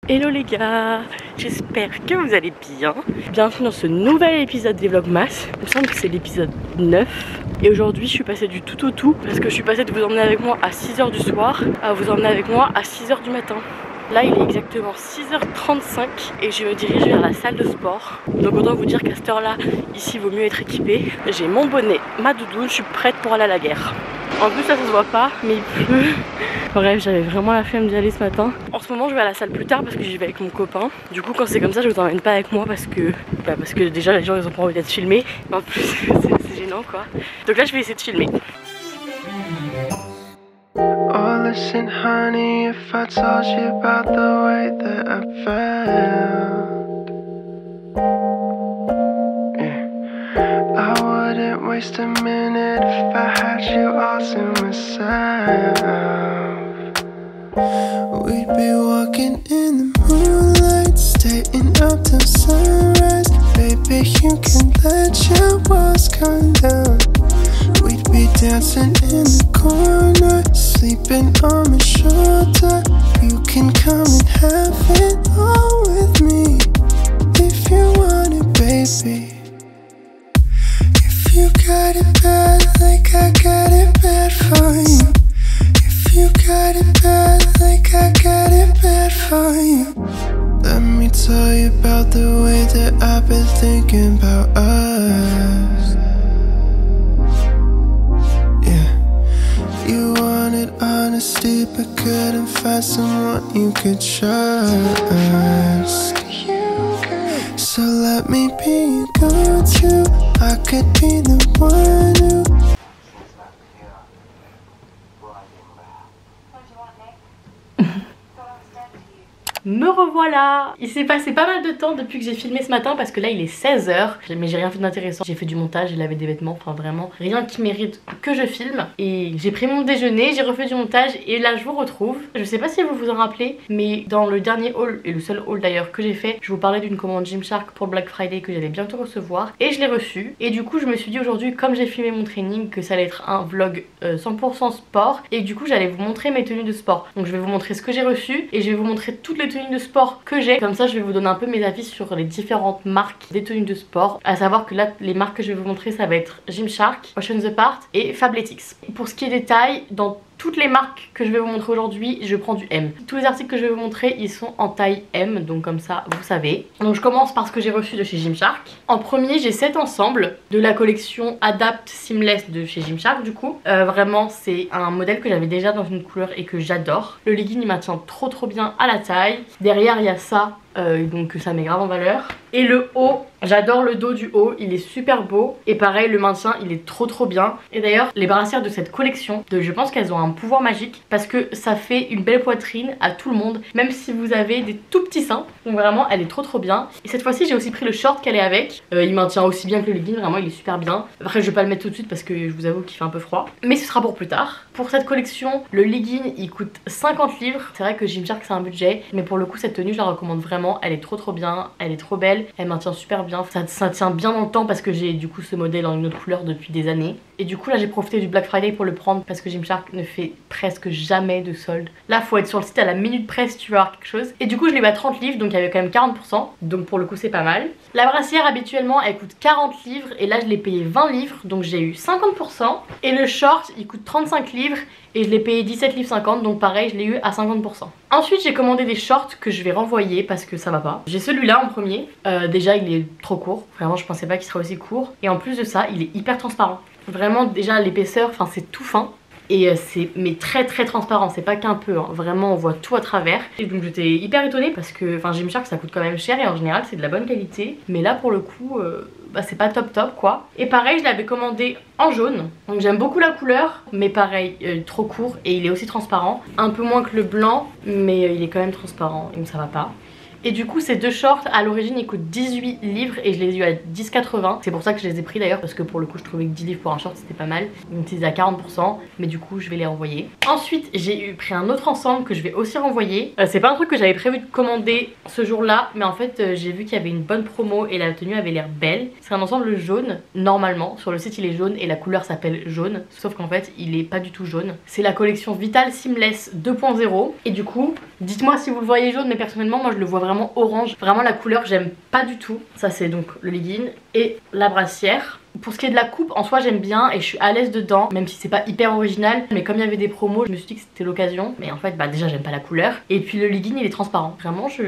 Hello les gars, j'espère que vous allez bien. Bienvenue dans ce nouvel épisode des Vlogmas. Il me semble que c'est l'épisode 9. Et aujourd'hui je suis passée du tout au tout parce que je suis passée de vous emmener avec moi à 6h du soir à vous emmener avec moi à 6h du matin. Là il est exactement 6h35 et je me dirige vers la salle de sport. Donc autant vous dire qu'à cette heure là, ici il vaut mieux être équipé. J'ai mon bonnet, ma doudoune, je suis prête pour aller à la guerre. En plus ça se voit pas mais il pleut. Bref, j'avais vraiment la flemme d'y aller ce matin. En ce moment je vais à la salle plus tard parce que j'y vais avec mon copain. Du coup quand c'est comme ça je vous emmène pas avec moi parce que déjà les gens ils ont pas envie d'être filmés. Mais en plus c'est gênant quoi. Donc là je vais essayer de filmer. Oh listen honey, if I told you about the way that I felt, yeah, I wouldn't waste a minute if I had you all to myself. We'd be walking in the moonlight, staying up till sunrise. Baby, you can let your walls come down. We'd be dancing in the corner, sleeping on my shoulder. You can come and have it all with me, if you want it, baby. If you got it bad, like I got it bad for you. If you got it bad, like I got it bad for you. Let me tell you about the way that I've been thinking about us. You wanted honesty but couldn't find someone you could trust. So let me be your go-to. I could be the one who Me revoilà. Il s'est passé pas mal de temps depuis que j'ai filmé ce matin parce que là il est 16h mais j'ai rien fait d'intéressant. J'ai fait du montage, j'ai lavé des vêtements, enfin vraiment rien qui mérite que je filme. Et j'ai pris mon déjeuner, j'ai refait du montage et là je vous retrouve. Je sais pas si vous vous en rappelez mais dans le dernier haul, et le seul haul d'ailleurs que j'ai fait, je vous parlais d'une commande Gymshark pour Black Friday que j'allais bientôt recevoir et je l'ai reçue. Et du coup je me suis dit aujourd'hui, comme j'ai filmé mon training, que ça allait être un vlog 100% sport et du coup j'allais vous montrer mes tenues de sport. Donc je vais vous montrer ce que j'ai reçu et je vais vous montrer toutes les tenues de sport que j'ai. Comme ça je vais vous donner un peu mes avis sur les différentes marques des tenues de sport. À savoir que là les marques que je vais vous montrer ça va être Gymshark, Ocean Apart et Fabletics. Pour ce qui est des tailles, dans toutes les marques que je vais vous montrer aujourd'hui, je prends du M. Tous les articles que je vais vous montrer, ils sont en taille M, donc comme ça, vous savez. Donc je commence par ce que j'ai reçu de chez Gymshark. En premier, j'ai cet ensemble de la collection Adapt Seamless de chez Gymshark du coup. Vraiment, c'est un modèle que j'avais déjà dans une couleur et que j'adore. Le legging, il maintient trop bien à la taille. Derrière, il y a ça. Donc ça met grave en valeur. Et le haut, j'adore le dos du haut, il est super beau. Et pareil, le maintien, il est trop bien. Et d'ailleurs, les brassières de cette collection, je pense qu'elles ont un pouvoir magique parce que ça fait une belle poitrine à tout le monde, même si vous avez des tout petits seins. Donc vraiment, elle est trop bien. Et cette fois-ci, j'ai aussi pris le short qu'elle est avec. Il maintient aussi bien que le legging, vraiment, il est super bien. Après, je vais pas le mettre tout de suite parce que je vous avoue qu'il fait un peu froid. Mais ce sera pour plus tard. Pour cette collection, le legging, il coûte 50 livres. C'est vrai que Gymshark, c'est un budget. Mais pour le coup, cette tenue, je la recommande vraiment. Elle est trop bien, elle est trop belle, elle maintient super bien, ça tient bien dans le temps parce que j'ai du coup ce modèle en une autre couleur depuis des années. Et du coup là j'ai profité du Black Friday pour le prendre parce que Gymshark ne fait presque jamais de solde. Là faut être sur le site à la minute près si tu veux avoir quelque chose. Et du coup je l'ai eu à 30 livres donc il y avait quand même 40%, donc pour le coup c'est pas mal. La brassière habituellement elle coûte 40 livres et là je l'ai payé 20 livres donc j'ai eu 50%. Et le short il coûte 35 livres et je l'ai payé 17 livres 50 donc pareil je l'ai eu à 50%. Ensuite j'ai commandé des shorts que je vais renvoyer parce que ça va pas. J'ai celui-là en premier, déjà il est trop court, vraiment je pensais pas qu'il serait aussi court. Et en plus de ça il est hyper transparent. Vraiment déjà l'épaisseur, enfin c'est tout fin. Et c'est mais très transparent, c'est pas qu'un peu, hein. Vraiment on voit tout à travers. Et donc j'étais hyper étonnée parce que enfin Gymshark ça coûte quand même cher et en général c'est de la bonne qualité. Mais là pour le coup c'est pas top quoi. Et pareil je l'avais commandé en jaune. Donc j'aime beaucoup la couleur mais pareil trop court et il est aussi transparent. Un peu moins que le blanc mais il est quand même transparent donc ça va pas. Et du coup ces deux shorts à l'origine ils coûtent 18 livres et je les ai eu à 10,80. C'est pour ça que je les ai pris d'ailleurs, parce que pour le coup je trouvais que 10 livres pour un short c'était pas mal. Donc ils étaient à 40%, mais du coup je vais les renvoyer. Ensuite j'ai pris un autre ensemble que je vais aussi renvoyer. C'est pas un truc que j'avais prévu de commander ce jour là, mais en fait j'ai vu qu'il y avait une bonne promo et la tenue avait l'air belle. C'est un ensemble jaune, normalement sur le site il est jaune et la couleur s'appelle jaune, sauf qu'en fait il est pas du tout jaune. C'est la collection Vital Seamless 2.0 et du coup dites-moi si vous le voyez jaune, mais personnellement moi je le vois vraiment orange. Vraiment la couleur j'aime pas du tout. Ça c'est donc le legging et la brassière. Pour ce qui est de la coupe, en soi j'aime bien et je suis à l'aise dedans, même si c'est pas hyper original, mais comme il y avait des promos je me suis dit que c'était l'occasion. Mais en fait bah déjà j'aime pas la couleur et puis le legging il est transparent. Vraiment je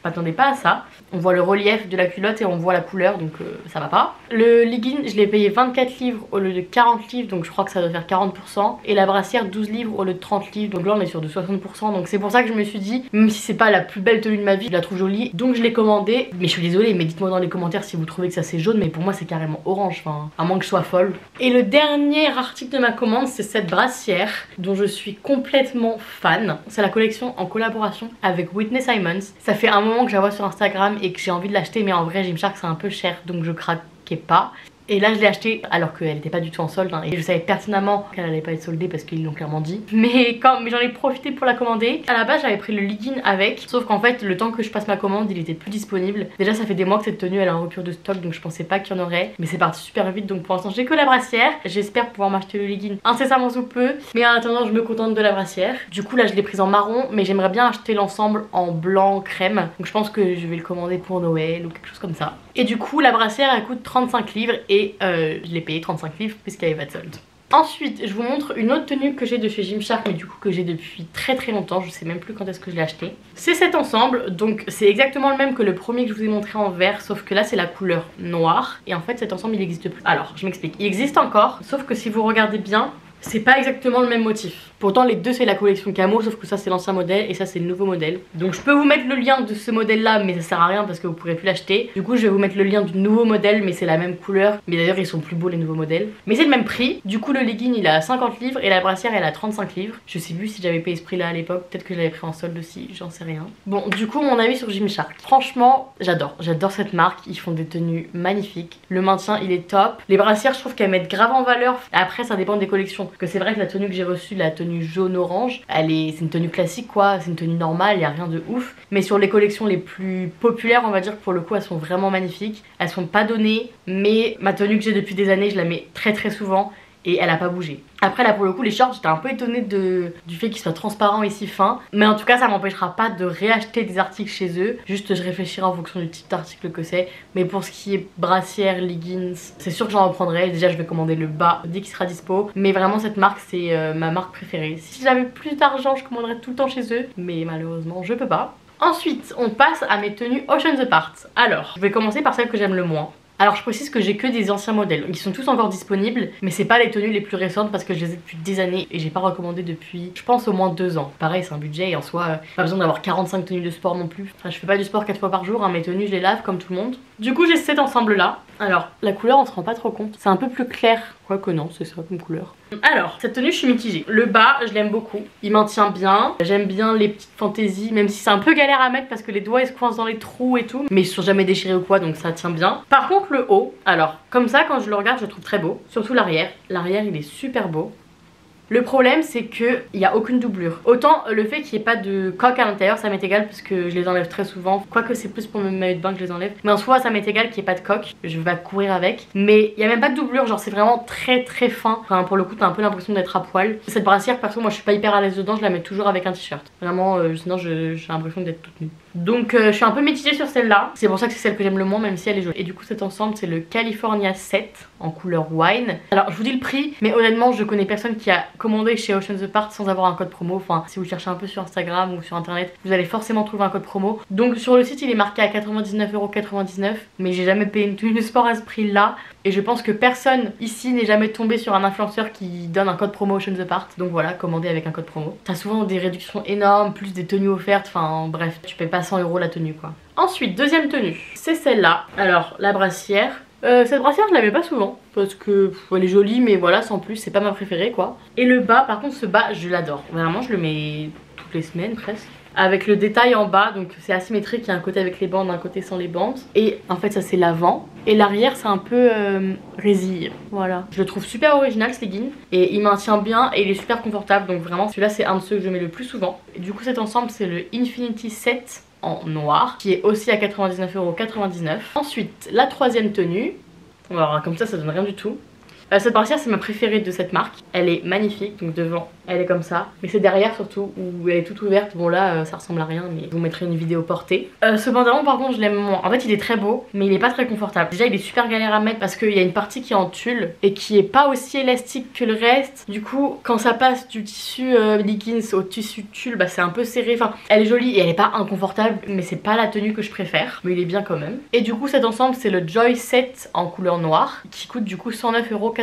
m'attendais pas à ça. On voit le relief de la culotte et on voit la couleur, donc ça va pas. Le legging je l'ai payé 24 livres au lieu de 40 livres, donc je crois que ça doit faire 40%. Et la brassière 12 livres au lieu de 30 livres, donc là on est sur de 60%. Donc c'est pour ça que je me suis dit, même si c'est pas la plus belle tenue de ma vie, je la trouve jolie, donc je l'ai commandée. Mais je suis désolée, mais dites-moi dans les commentaires si vous trouvez que ça c'est jaune, mais pour moi c'est carrément orange, enfin à moins que je sois folle. Et le dernier article de ma commande c'est cette brassière dont je suis complètement fan. C'est la collection en collaboration avec Whitney Simons. Ça fait un moment que je la vois sur Instagram et que j'ai envie de l'acheter, mais en vrai Gymshark c'est un peu cher donc je craquais pas. Et là je l'ai acheté alors qu'elle était pas du tout en solde hein, et je savais pertinemment qu'elle allait pas être soldée parce qu'ils l'ont clairement dit. Mais j'en ai profité pour la commander. À la base j'avais pris le legging avec, sauf qu'en fait le temps que je passe ma commande il était plus disponible. Déjà ça fait des mois que cette tenue elle est en rupture de stock, donc je pensais pas qu'il y en aurait, mais c'est parti super vite, donc pour l'instant j'ai que la brassière. J'espère pouvoir m'acheter le legging incessamment sous peu, mais en attendant je me contente de la brassière. Du coup là je l'ai prise en marron, mais j'aimerais bien acheter l'ensemble en blanc crème, donc je pense que je vais le commander pour Noël ou quelque chose comme ça. Et du coup la brassière elle coûte 35 livres et je l'ai payé 35 livres puisqu'il n'y avait pas de solde. Ensuite je vous montre une autre tenue que j'ai de chez Gymshark, mais du coup que j'ai depuis très longtemps, je sais même plus quand est-ce que je l'ai acheté. C'est cet ensemble, donc c'est exactement le même que le premier que je vous ai montré en vert, sauf que là c'est la couleur noire et en fait cet ensemble il n'existe plus. Alors je m'explique, il existe encore, sauf que si vous regardez bien c'est pas exactement le même motif. Pourtant les deux c'est la collection camo, sauf que ça c'est l'ancien modèle et ça c'est le nouveau modèle. Donc je peux vous mettre le lien de ce modèle là, mais ça sert à rien parce que vous pourrez plus l'acheter. Du coup je vais vous mettre le lien du nouveau modèle, mais c'est la même couleur. Mais d'ailleurs ils sont plus beaux les nouveaux modèles, mais c'est le même prix. Du coup le legging il est à 50 livres et la brassière elle est à 35 livres. Je sais plus si j'avais payé ce prix là à l'époque, peut-être que je l'avais pris en solde aussi, j'en sais rien. Bon du coup mon avis sur Gymshark, franchement j'adore cette marque, ils font des tenues magnifiques. Le maintien il est top. Les brassières je trouve qu'elles mettent grave en valeur. Après ça dépend des collections, que c'est vrai que la tenue que j'ai reçue, la tenue jaune orange, c'est une tenue classique quoi, c'est une tenue normale, il n'y a rien de ouf. Mais sur les collections les plus populaires on va dire que pour le coup elles sont vraiment magnifiques. Elles sont pas données, mais ma tenue que j'ai depuis des années je la mets très souvent et elle a pas bougé. Après là pour le coup les shorts j'étais un peu étonnée du fait qu'ils soient transparents et si fins, mais en tout cas ça m'empêchera pas de réacheter des articles chez eux. Juste je réfléchirai en fonction du type d'article que c'est, mais pour ce qui est brassière, leggings, c'est sûr que j'en reprendrai. Déjà je vais commander le bas dès qu'il sera dispo, mais vraiment cette marque c'est ma marque préférée. Si j'avais plus d'argent je commanderais tout le temps chez eux, mais malheureusement je peux pas. Ensuite on passe à mes tenues Oceans Apart. Alors je vais commencer par celle que j'aime le moins. Alors je précise que j'ai que des anciens modèles, ils sont tous encore disponibles, mais c'est pas les tenues les plus récentes parce que je les ai depuis des années et j'ai pas recommandé depuis je pense au moins 2 ans. Pareil c'est un budget et en soi pas besoin d'avoir 45 tenues de sport non plus. Enfin je fais pas du sport 4 fois par jour hein, mes tenues je les lave comme tout le monde. Du coup j'ai cet ensemble là. Alors la couleur on se rend pas trop compte, c'est un peu plus clair, quoique non c'est ça comme couleur. Alors cette tenue je suis mitigée, le bas je l'aime beaucoup, il maintient bien, j'aime bien les petites fantaisies, même si c'est un peu galère à mettre parce que les doigts ils se coincent dans les trous et tout, mais ils sont jamais déchirés ou quoi donc ça tient bien. Par contre le haut, alors comme ça quand je le regarde je le trouve très beau, surtout l'arrière il est super beau. Le problème c'est que il n'y a aucune doublure. Autant le fait qu'il n'y ait pas de coque à l'intérieur ça m'est égal parce que je les enlève très souvent. Quoique c'est plus pour mes maillots de bain que je les enlève. Mais en soi ça m'est égal qu'il n'y ait pas de coque. Je vais courir avec. Mais il n'y a même pas de doublure, genre c'est vraiment très fin. Enfin pour le coup t'as un peu l'impression d'être à poil. Cette brassière perso moi je suis pas hyper à l'aise dedans, je la mets toujours avec un t-shirt. Vraiment sinon j'ai l'impression d'être toute nue. Donc je suis un peu mitigée sur celle-là. C'est pour ça que c'est celle que j'aime le moins même si elle est jolie. Et du coup cet ensemble c'est le California 7 en couleur wine. Alors je vous dis le prix, mais honnêtement je connais personne qui a commandé chez Oceans Apart sans avoir un code promo. Enfin si vous cherchez un peu sur Instagram ou sur internet vous allez forcément trouver un code promo. Donc sur le site il est marqué à 99,99 €, mais j'ai jamais payé une tenue de sport à ce prix là. Et je pense que personne ici n'est jamais tombé sur un influenceur qui donne un code promo Oceans Apart. Donc voilà, commandez avec un code promo. T'as souvent des réductions énormes, plus des tenues offertes, enfin bref, tu payes pas 100 € la tenue quoi. Ensuite, deuxième tenue, c'est celle-là. Alors la brassière. Cette brassière je la mets pas souvent parce que elle est jolie mais voilà sans plus, c'est pas ma préférée quoi. Et le bas, par contre ce bas je l'adore, vraiment je le mets toutes les semaines presque. avec le détail en bas, donc c'est asymétrique, il y a un côté avec les bandes, un côté sans les bandes. Et en fait ça c'est l'avant. Et l'arrière c'est un peu résille. Voilà. Je le trouve super original ce legging. Et il maintient bien et il est super confortable. Donc vraiment celui-là c'est un de ceux que je mets le plus souvent. Et du coup cet ensemble c'est le Infinity Set en noir, qui est aussi à 99,99 €. Ensuite la troisième tenue. Alors comme ça donne rien du tout. Cette brassière c'est ma préférée de cette marque. Elle est magnifique, donc devant elle est comme ça. Mais c'est derrière surtout où elle est toute ouverte. Bon là ça ressemble à rien mais je vous mettrai une vidéo portée. Ce pantalon par contre je l'aime moins. En fait il est très beau mais il est pas très confortable. Déjà il est super galère à mettre parce qu'il y a une partie qui est en tulle et qui est pas aussi élastique que le reste. Du coup quand ça passe du tissu leggings au tissu tulle bah c'est un peu serré. Enfin elle est jolie et elle est pas inconfortable mais c'est pas la tenue que je préfère. Mais il est bien quand même. Et du coup cet ensemble c'est le Joy Set en couleur noire qui coûte du coup 109,99 €.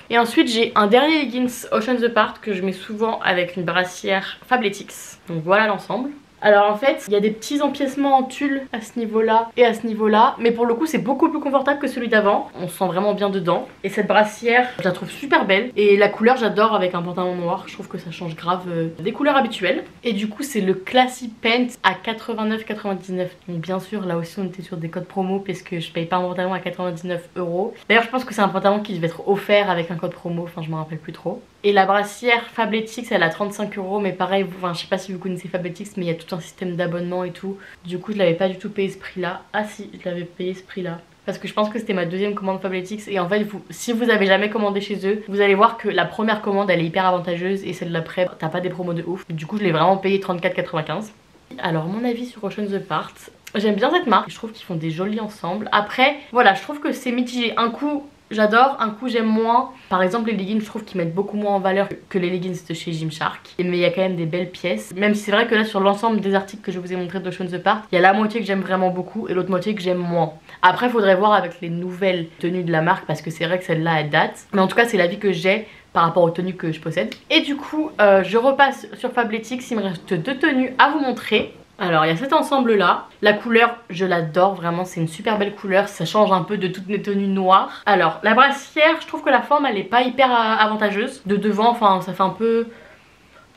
Et ensuite j'ai un dernier leggings Ocean's Apart que je mets souvent avec une brassière Fabletics. Donc voilà l'ensemble. Alors en fait il y a des petits empiècements en tulle à ce niveau là et à ce niveau là, mais pour le coup c'est beaucoup plus confortable que celui d'avant. On se sent vraiment bien dedans. Et cette brassière je la trouve super belle et la couleur j'adore avec un pantalon noir. Je trouve que ça change grave des couleurs habituelles. Et du coup c'est le Classy Pant à 89,99 €. Donc bien sûr là aussi on était sur des codes promo parce que je paye pas un pantalon à 99 €. D'ailleurs je pense que c'est un pantalon qui devait être offert avec un code promo, enfin je me rappelle plus trop. Et la brassière Fabletics elle a 35 €, mais pareil, enfin, je sais pas si vous connaissez Fabletics mais il y a tout un système d'abonnement et tout. Du coup je l'avais pas du tout payé ce prix là. Ah si, je l'avais payé ce prix là. Parce que je pense que c'était ma deuxième commande Fabletics. Et en fait si vous avez jamais commandé chez eux, vous allez voir que la première commande elle est hyper avantageuse et celle d'après t'as pas des promos de ouf. Du coup je l'ai vraiment payé 34,95 €. Alors mon avis sur Ocean's Apart, j'aime bien cette marque, je trouve qu'ils font des jolis ensembles. Après voilà, je trouve que c'est mitigé. Un coup j'adore, un coup j'aime moins. Par exemple les leggings je trouve qu'ils mettent beaucoup moins en valeur que les leggings de chez Gymshark. Mais il y a quand même des belles pièces. Même si c'est vrai que là sur l'ensemble des articles que je vous ai montré d'Ocean's Apart, il y a la moitié que j'aime vraiment beaucoup et l'autre moitié que j'aime moins. Après il faudrait voir avec les nouvelles tenues de la marque parce que c'est vrai que celle-là elle date. Mais en tout cas c'est l'avis que j'ai par rapport aux tenues que je possède. Et du coup je repasse sur Fabletics, il me reste 2 tenues à vous montrer. Alors il y a cet ensemble là, la couleur je l'adore vraiment, c'est une super belle couleur, ça change un peu de toutes mes tenues noires. Alors la brassière, je trouve que la forme elle est pas hyper avantageuse. De devant, enfin ça fait un peu...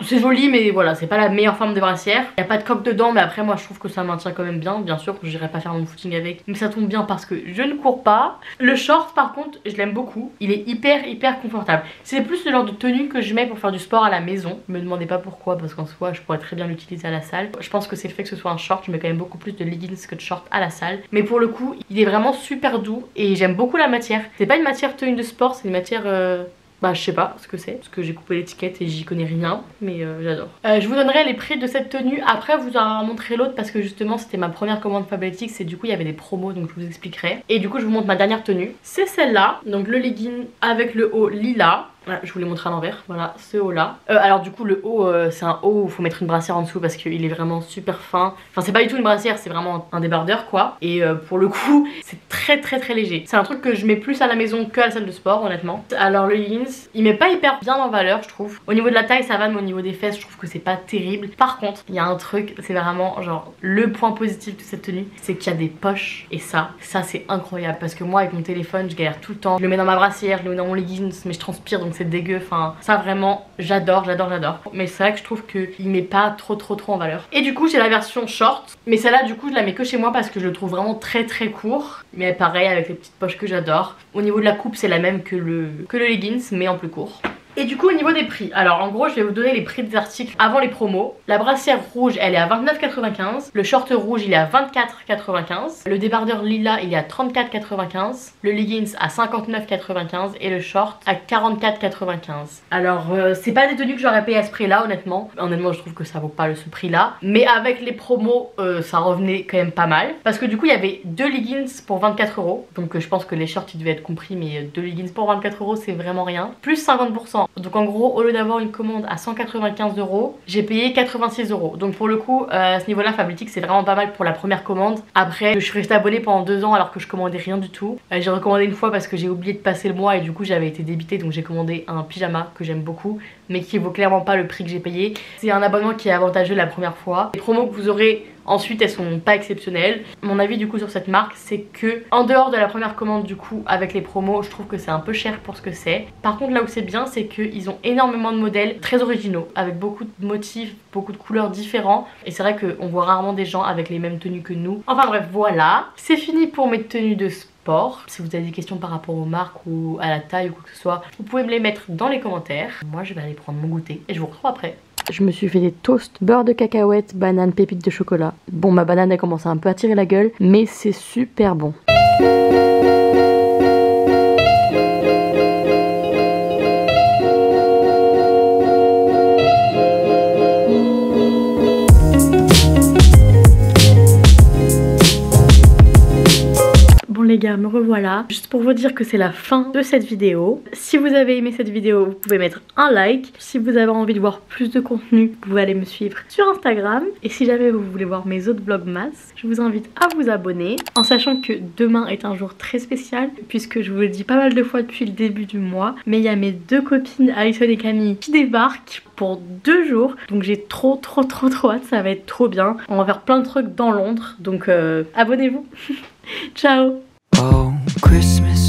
C'est joli mais voilà, c'est pas la meilleure forme de brassière. Il n'y a pas de coque dedans mais après moi je trouve que ça maintient quand même bien. Bien sûr j'irai pas faire mon footing avec, mais ça tombe bien parce que je ne cours pas. Le short par contre je l'aime beaucoup, il est hyper confortable. C'est plus le genre de tenue que je mets pour faire du sport à la maison. Me demandez pas pourquoi parce qu'en soi je pourrais très bien l'utiliser à la salle. Je pense que c'est le fait que ce soit un short, je mets quand même beaucoup plus de leggings que de short à la salle. Mais pour le coup il est vraiment super doux et j'aime beaucoup la matière. C'est pas une matière tenue de sport, c'est une matière... Bah je sais pas ce que c'est, parce que j'ai coupé l'étiquette et j'y connais rien, mais j'adore. Je vous donnerai les prix de cette tenue, après vous en montrer l'autre parce que justement c'était ma première commande Fabletics et du coup il y avait des promos donc je vous expliquerai. Et du coup je vous montre ma dernière tenue, c'est celle-là, donc le legging avec le haut lilas. Voilà, je vous l'ai montré à l'envers, voilà ce haut là. Alors du coup le haut c'est un haut où il faut mettre une brassière en dessous parce qu'il est vraiment super fin. Enfin c'est pas du tout une brassière, c'est vraiment un débardeur quoi. Et pour le coup c'est très léger. C'est un truc que je mets plus à la maison que à la salle de sport honnêtement. Alors le leggings il met pas hyper bien en valeur je trouve. Au niveau de la taille ça va mais au niveau des fesses je trouve que c'est pas terrible. Par contre il y a un truc, c'est vraiment genre le point positif de cette tenue, c'est qu'il y a des poches. Et ça c'est incroyable parce que moi avec mon téléphone je galère tout le temps. Je le mets dans ma brassière, je le mets dans mon leggings mais je transpire donc c'est dégueu, enfin ça vraiment j'adore. Mais c'est vrai que je trouve qu'il met pas trop en valeur. Et du coup j'ai la version short, mais celle-là du coup je la mets que chez moi parce que je le trouve vraiment très court. Mais pareil avec les petites poches que j'adore. Au niveau de la coupe c'est la même que le leggings mais en plus court. Et du coup au niveau des prix, alors en gros je vais vous donner les prix des articles avant les promos. La brassière rouge elle est à 29,95 €, le short rouge il est à 24,95 €, le débardeur lilas il est à 34,95 €, le leggings à 59,95 € et le short à 44,95 €. Alors c'est pas des tenues que j'aurais payé à ce prix là honnêtement. Honnêtement je trouve que ça vaut pas ce prix là. Mais avec les promos ça revenait quand même pas mal. Parce que du coup il y avait 2 leggings pour 24 €. Donc je pense que les shorts ils devaient être compris mais 2 leggings pour 24 € c'est vraiment rien. Plus 50%. Donc en gros au lieu d'avoir une commande à 195 €, j'ai payé 86 €. Donc pour le coup à ce niveau là Fabletics c'est vraiment pas mal pour la première commande. Après je suis restée abonnée pendant 2 ans alors que je commandais rien du tout. J'ai recommandé une fois parce que j'ai oublié de passer le mois et du coup j'avais été débitée donc j'ai commandé un pyjama que j'aime beaucoup. mais qui vaut clairement pas le prix que j'ai payé. C'est un abonnement qui est avantageux la première fois. Les promos que vous aurez ensuite, elles sont pas exceptionnelles. Mon avis du coup sur cette marque, c'est que en dehors de la première commande du coup avec les promos, je trouve que c'est un peu cher pour ce que c'est. Par contre là où c'est bien, c'est qu'ils ont énormément de modèles très originaux, avec beaucoup de motifs, beaucoup de couleurs différents. Et c'est vrai qu'on voit rarement des gens avec les mêmes tenues que nous. Enfin bref, voilà. C'est fini pour mes tenues de sport. Si vous avez des questions par rapport aux marques ou à la taille ou quoi que ce soit, vous pouvez me les mettre dans les commentaires. Moi je vais aller prendre mon goûter et je vous retrouve après. Je me suis fait des toasts, beurre de cacahuète, banane, pépites de chocolat. Bon, ma banane elle commence à un peu à tirer la gueule, mais c'est super bon. Les gars, me revoilà. Juste pour vous dire que c'est la fin de cette vidéo. Si vous avez aimé cette vidéo, vous pouvez mettre un like. Si vous avez envie de voir plus de contenu, vous pouvez aller me suivre sur Instagram. Et si jamais vous voulez voir mes autres vlogmas, je vous invite à vous abonner. En sachant que demain est un jour très spécial, puisque je vous le dis pas mal de fois depuis le début du mois, mais il y a mes deux copines Alison et Camille qui débarquent pour 2 jours. Donc j'ai trop hâte, ça va être trop bien. On va faire plein de trucs dans Londres, donc abonnez-vous. Ciao. Oh, Christmas